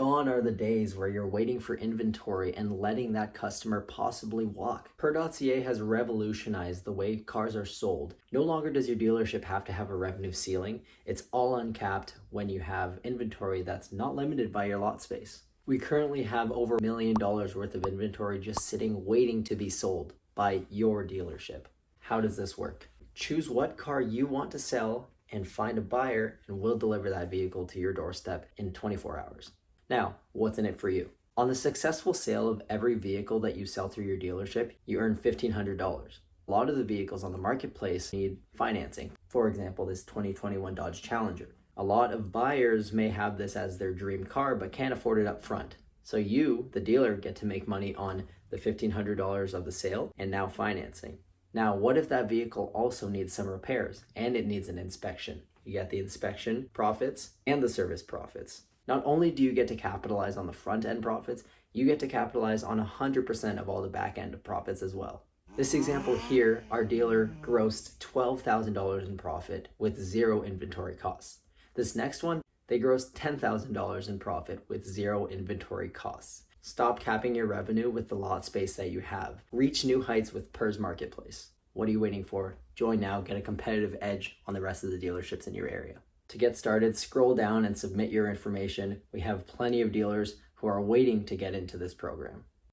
Gone are the days where you're waiting for inventory and letting that customer possibly walk. Purr.ca has revolutionized the way cars are sold. No longer does your dealership have to have a revenue ceiling. It's all uncapped when you have inventory that's not limited by your lot space. We currently have over $1 million worth of inventory just sitting waiting to be sold by your dealership. How does this work? Choose what car you want to sell and find a buyer, and we'll deliver that vehicle to your doorstep in 24 hours. Now, what's in it for you? On the successful sale of every vehicle that you sell through your dealership, you earn $1,500. A lot of the vehicles on the marketplace need financing. For example, this 2021 Dodge Challenger. A lot of buyers may have this as their dream car but can't afford it up front. So you, the dealer, get to make money on the $1,500 of the sale and now financing. Now, what if that vehicle also needs some repairs and it needs an inspection? You get the inspection profits and the service profits. Not only do you get to capitalize on the front end profits, you get to capitalize on 100% of all the back end profits as well. This example here, our dealer grossed $12,000 in profit with zero inventory costs. This next one, they grossed $10,000 in profit with zero inventory costs. Stop capping your revenue with the lot space that you have. Reach new heights with Purr's marketplace. What are you waiting for? Join now, get a competitive edge on the rest of the dealerships in your area. To get started, scroll down and submit your information. We have plenty of dealers who are waiting to get into this program.